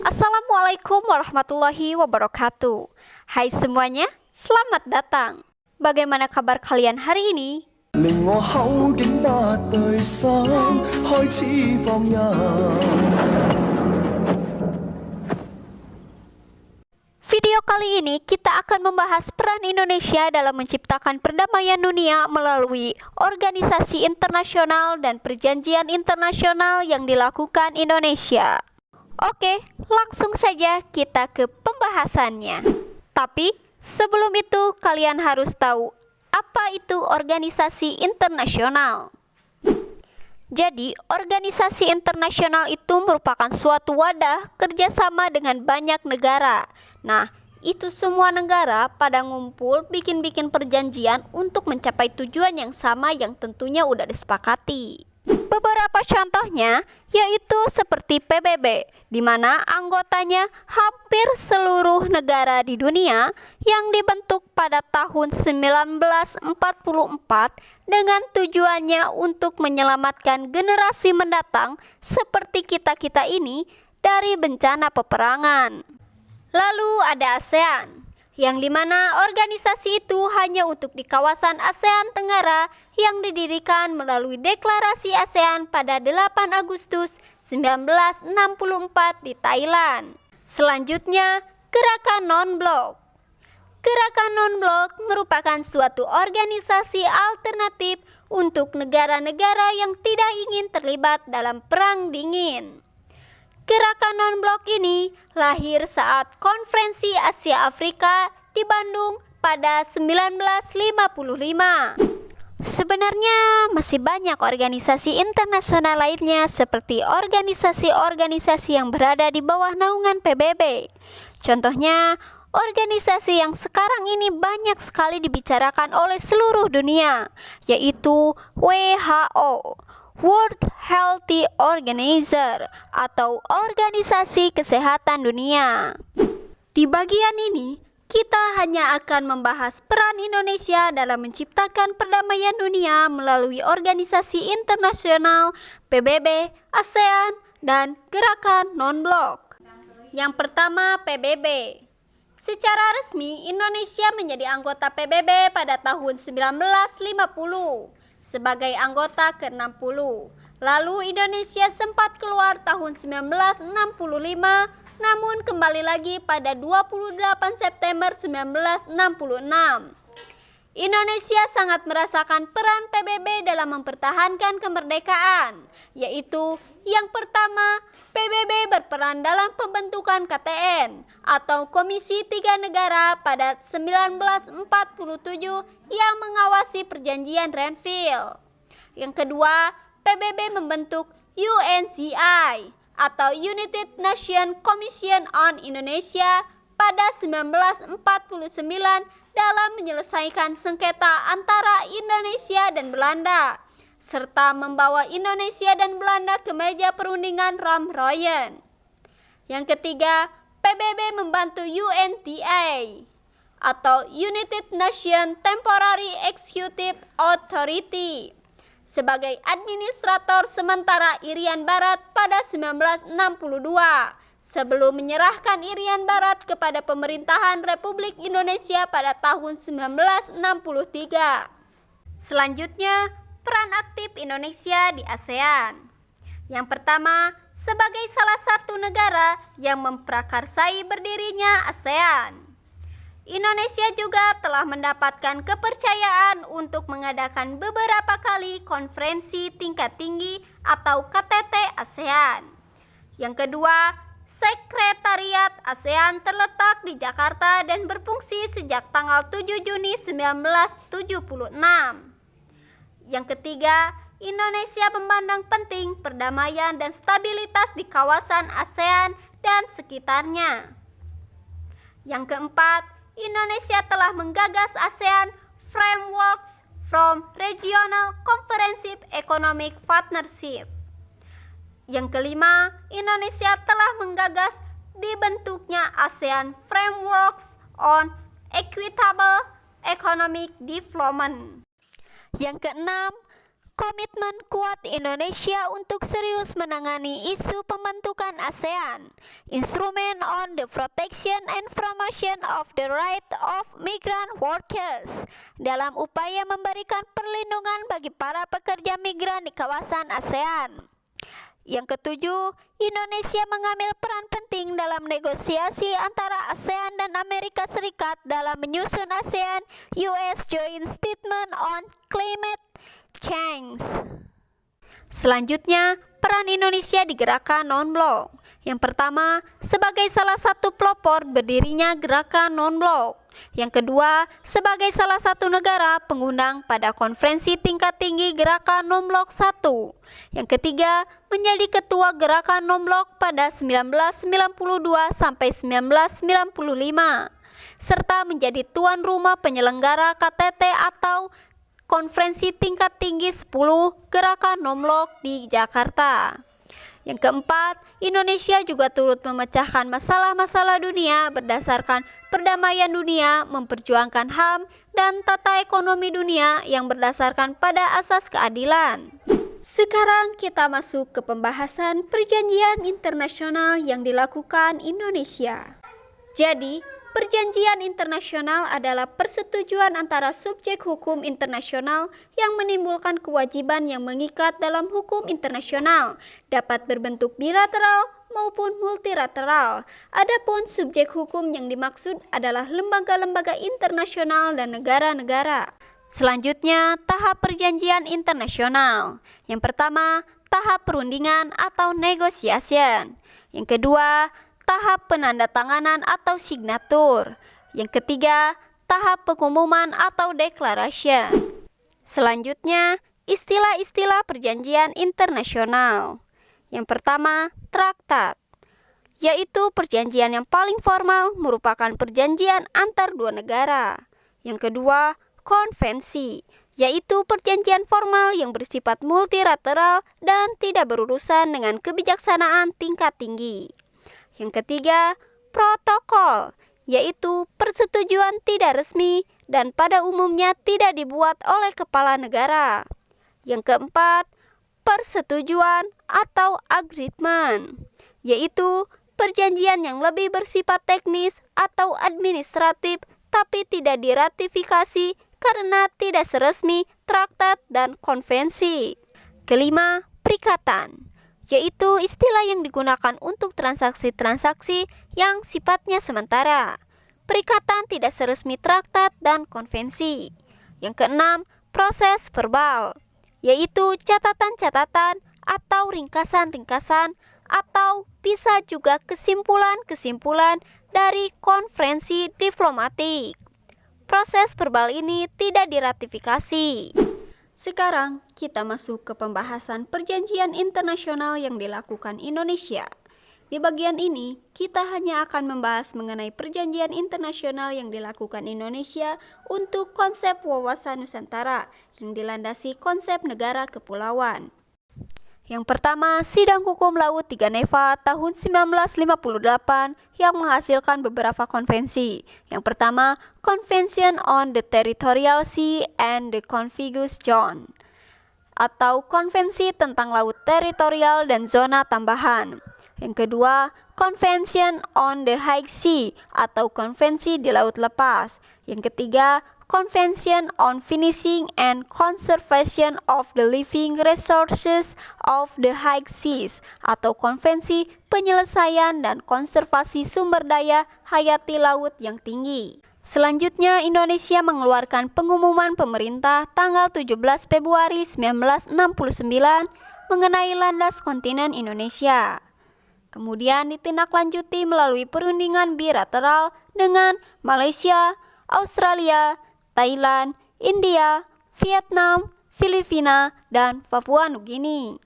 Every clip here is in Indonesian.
Assalamualaikum warahmatullahi wabarakatuh. Hai semuanya, selamat datang. Bagaimana kabar kalian hari ini? Video kali ini kita akan membahas peran Indonesia dalam menciptakan perdamaian dunia melalui organisasi internasional dan perjanjian internasional yang dilakukan Indonesia. Oke, langsung saja kita ke pembahasannya. Tapi sebelum itu kalian harus tahu apa itu organisasi internasional. Jadi, organisasi internasional itu merupakan suatu wadah kerjasama dengan banyak negara. Nah, itu semua negara pada ngumpul bikin-bikin perjanjian untuk mencapai tujuan yang sama yang tentunya udah disepakati. Beberapa contohnya yaitu seperti PBB, di mana anggotanya hampir seluruh negara di dunia yang dibentuk pada tahun 1944 dengan tujuannya untuk menyelamatkan generasi mendatang seperti kita-kita ini dari bencana peperangan. Lalu ada ASEAN, yang dimana organisasi itu hanya untuk di kawasan ASEAN Tenggara yang didirikan melalui Deklarasi ASEAN pada 8 Agustus 1964 di Thailand. Selanjutnya, Gerakan Non-Blok. Gerakan Non-Blok merupakan suatu organisasi alternatif untuk negara-negara yang tidak ingin terlibat dalam Perang Dingin. Gerakan Non-Blok ini lahir saat Konferensi Asia Afrika di Bandung pada 1955. Sebenarnya masih banyak organisasi internasional lainnya seperti organisasi-organisasi yang berada di bawah naungan PBB. Contohnya, organisasi yang sekarang ini banyak sekali dibicarakan oleh seluruh dunia, yaitu WHO. World Health Organization atau Organisasi Kesehatan Dunia. Di bagian ini, kita hanya akan membahas peran Indonesia dalam menciptakan perdamaian dunia melalui organisasi internasional, PBB, ASEAN, dan Gerakan Non-Blok. Yang pertama, PBB. Secara resmi, Indonesia menjadi anggota PBB pada tahun 1950. Sebagai anggota ke-60. Lalu Indonesia sempat keluar tahun 1965, namun kembali lagi pada 28 September 1966. Indonesia sangat merasakan peran PBB dalam mempertahankan kemerdekaan, yaitu yang pertama, PBB berperan dalam pembentukan KTN atau Komisi Tiga Negara pada 1947 yang mengawasi perjanjian Renville. Yang kedua, PBB membentuk UNCI atau United Nations Commission on Indonesia pada 1949 dalam menyelesaikan sengketa antara Indonesia dan Belanda, serta membawa Indonesia dan Belanda ke meja perundingan Ramroyen. Yang ketiga, PBB membantu UNTA atau United Nations Temporary Executive Authority sebagai administrator sementara Irian Barat pada 1962. Sebelum menyerahkan Irian Barat kepada pemerintahan Republik Indonesia pada tahun 1963. Selanjutnya, peran aktif Indonesia di ASEAN. Yang pertama, sebagai salah satu negara yang memprakarsai berdirinya ASEAN. Indonesia juga telah mendapatkan kepercayaan untuk mengadakan beberapa kali konferensi tingkat tinggi atau KTT ASEAN. Yang kedua, Sekretariat ASEAN terletak di Jakarta dan berfungsi sejak tanggal 7 Juni 1976. Yang ketiga, Indonesia memandang penting perdamaian dan stabilitas di kawasan ASEAN dan sekitarnya. Yang keempat, Indonesia telah menggagas ASEAN Frameworks from Regional Comprehensive Economic Partnership. Yang kelima, Indonesia telah menggagas dibentuknya ASEAN Frameworks on Equitable Economic Development. Yang keenam, Komitmen kuat Indonesia untuk serius menangani isu pembentukan ASEAN, Instrument on the Protection and Promotion of the Right of Migrant Workers, dalam upaya memberikan perlindungan bagi para pekerja migran di kawasan ASEAN. Yang ketujuh, Indonesia mengambil peran penting dalam negosiasi antara ASEAN dan Amerika Serikat dalam menyusun ASEAN-US Joint Statement on Climate Change. Selanjutnya, peran Indonesia di gerakan non-blok. Yang pertama, sebagai salah satu pelopor berdirinya gerakan non-blok. Yang kedua, sebagai salah satu negara pengundang pada konferensi tingkat tinggi gerakan non-blok 1. Yang ketiga, menjadi ketua gerakan non-blok pada 1992 sampai 1995, serta menjadi tuan rumah penyelenggara KTT atau Konferensi Tingkat Tinggi 10 Gerakan Non-Blok di Jakarta. Yang keempat, Indonesia juga turut memecahkan masalah-masalah dunia berdasarkan perdamaian dunia, memperjuangkan HAM dan tata ekonomi dunia yang berdasarkan pada asas keadilan. Sekarang kita masuk ke pembahasan perjanjian internasional yang dilakukan Indonesia. Jadi, perjanjian internasional adalah persetujuan antara subjek hukum internasional yang menimbulkan kewajiban yang mengikat dalam hukum internasional, dapat berbentuk bilateral maupun multilateral. Adapun subjek hukum yang dimaksud adalah lembaga-lembaga internasional dan negara-negara. Selanjutnya, tahap perjanjian internasional. Yang pertama, tahap perundingan atau negotiation. Yang kedua, tahap penandatanganan atau signatur. Yang ketiga, tahap pengumuman atau declaration. Selanjutnya, istilah-istilah perjanjian internasional. Yang pertama, traktat, yaitu perjanjian yang paling formal merupakan perjanjian antar dua negara. Yang kedua, konvensi, yaitu perjanjian formal yang bersifat multilateral dan tidak berurusan dengan kebijaksanaan tingkat tinggi. Yang ketiga, protokol, yaitu persetujuan tidak resmi dan pada umumnya tidak dibuat oleh kepala negara. Yang keempat, persetujuan atau agreement, yaitu perjanjian yang lebih bersifat teknis atau administratif tapi tidak diratifikasi karena tidak seresmi traktat dan konvensi. Kelima, perikatan, yaitu istilah yang digunakan untuk transaksi-transaksi yang sifatnya sementara. Perikatan tidak seresmi traktat dan konvensi. Yang keenam, proses verbal, yaitu catatan-catatan atau ringkasan-ringkasan atau bisa juga kesimpulan-kesimpulan dari konferensi diplomatik. Proses verbal ini tidak diratifikasi. Sekarang kita masuk ke pembahasan perjanjian internasional yang dilakukan Indonesia. Di bagian ini, kita hanya akan membahas mengenai perjanjian internasional yang dilakukan Indonesia untuk konsep wawasan Nusantara yang dilandasi konsep negara kepulauan. Yang pertama, Sidang Hukum Laut 3 Neva tahun 1958 yang menghasilkan beberapa konvensi. Yang pertama, Convention on the Territorial Sea and the Contiguous Zone, atau Konvensi tentang Laut Teritorial dan Zona Tambahan. Yang kedua, Convention on the High Sea, atau Konvensi di Laut Lepas. Yang ketiga, Convention on Finishing and Conservation of the Living Resources of the High Seas, atau Konvensi Penyelesaian dan Konservasi Sumber Daya Hayati Laut yang Tinggi. Selanjutnya, Indonesia mengeluarkan pengumuman pemerintah tanggal 17 Februari 1969 mengenai landas kontinen Indonesia. Kemudian ditindaklanjuti melalui perundingan bilateral dengan Malaysia, Australia, Thailand, India, Vietnam, Filipina, dan Papua Nugini.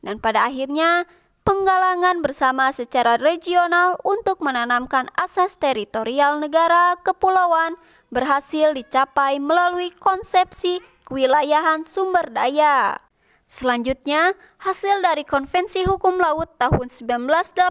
Dan pada akhirnya, penggalangan bersama secara regional untuk menanamkan asas teritorial negara kepulauan berhasil dicapai melalui konsepsi kewilayahan sumber daya. Selanjutnya, hasil dari Konvensi Hukum Laut tahun 1982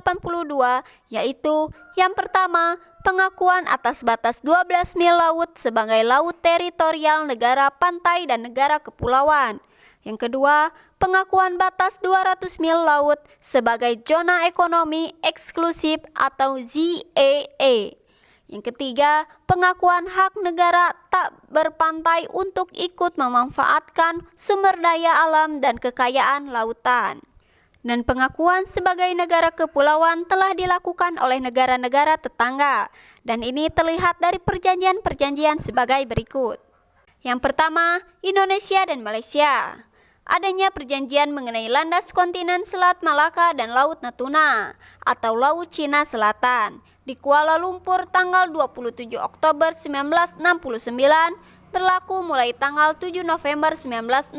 yaitu yang pertama, pengakuan atas batas 12 mil laut sebagai laut teritorial negara pantai dan negara kepulauan. Yang kedua, pengakuan batas 200 mil laut sebagai zona ekonomi eksklusif atau ZEE. Yang ketiga, pengakuan hak negara tak berpantai untuk ikut memanfaatkan sumber daya alam dan kekayaan lautan. Dan pengakuan sebagai negara kepulauan telah dilakukan oleh negara-negara tetangga, dan ini terlihat dari perjanjian-perjanjian sebagai berikut. Yang pertama, Indonesia dan Malaysia. Adanya perjanjian mengenai landas kontinen Selat Malaka dan Laut Natuna atau Laut Cina Selatan di Kuala Lumpur tanggal 27 Oktober 1969, berlaku mulai tanggal 7 November 1969.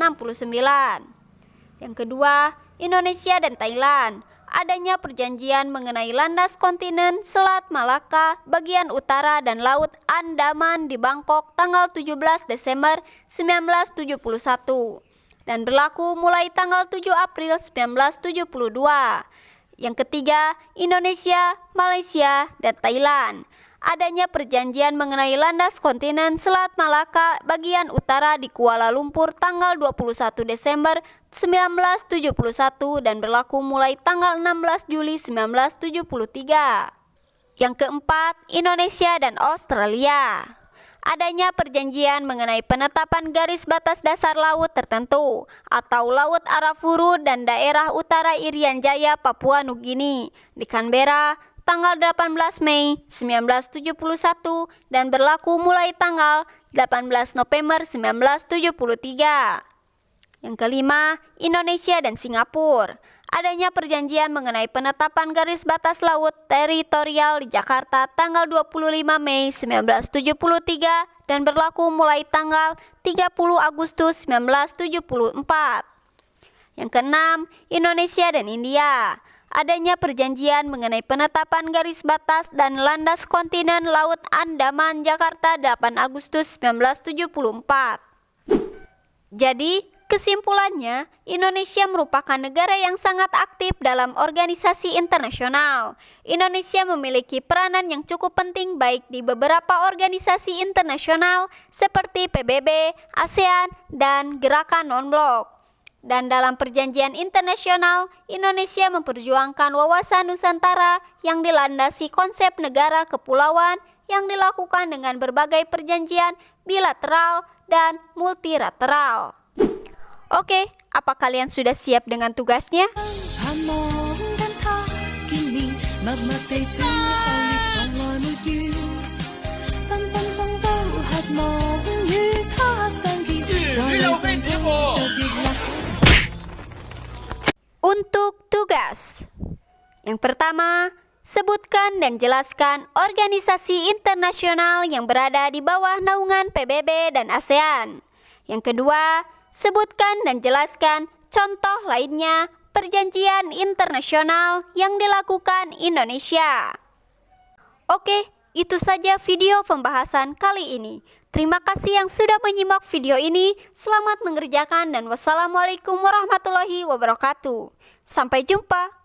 Yang kedua, Indonesia dan Thailand. Adanya perjanjian mengenai landas kontinen Selat Malaka bagian utara dan Laut Andaman di Bangkok tanggal 17 Desember 1971 dan berlaku mulai tanggal 7 April 1972. Yang ketiga, Indonesia, Malaysia, dan Thailand. Adanya perjanjian mengenai landas kontinen Selat Malaka bagian utara di Kuala Lumpur tanggal 21 Desember 1971 dan berlaku mulai tanggal 16 Juli 1973. Yang keempat, Indonesia dan Australia. Adanya perjanjian mengenai penetapan garis batas dasar laut tertentu atau Laut Arafuru dan daerah utara Irian Jaya, Papua Nugini di Canberra tanggal 18 Mei 1971 dan berlaku mulai tanggal 18 November 1973. Yang kelima, Indonesia dan Singapura. Adanya perjanjian mengenai penetapan garis batas laut teritorial di Jakarta tanggal 25 Mei 1973 dan berlaku mulai tanggal 30 Agustus 1974. Yang keenam, Indonesia dan India. Adanya perjanjian mengenai penetapan garis batas dan landas kontinen Laut Andaman Jakarta 8 Agustus 1974. Jadi, kesimpulannya, Indonesia merupakan negara yang sangat aktif dalam organisasi internasional. Indonesia memiliki peranan yang cukup penting baik di beberapa organisasi internasional seperti PBB, ASEAN, dan Gerakan Non-Blok. Dan dalam perjanjian internasional, Indonesia memperjuangkan wawasan Nusantara yang dilandasi konsep negara kepulauan yang dilakukan dengan berbagai perjanjian bilateral dan multilateral. Oke, apa kalian sudah siap dengan tugasnya? Untuk tugas yang pertama, sebutkan dan jelaskan organisasi internasional yang berada di bawah naungan PBB dan ASEAN. Yang kedua, sebutkan dan jelaskan contoh lainnya perjanjian internasional yang dilakukan Indonesia. Oke, itu saja video pembahasan kali ini. Terima kasih yang sudah menyimak video ini. Selamat mengerjakan dan wassalamualaikum warahmatullahi wabarakatuh. Sampai jumpa.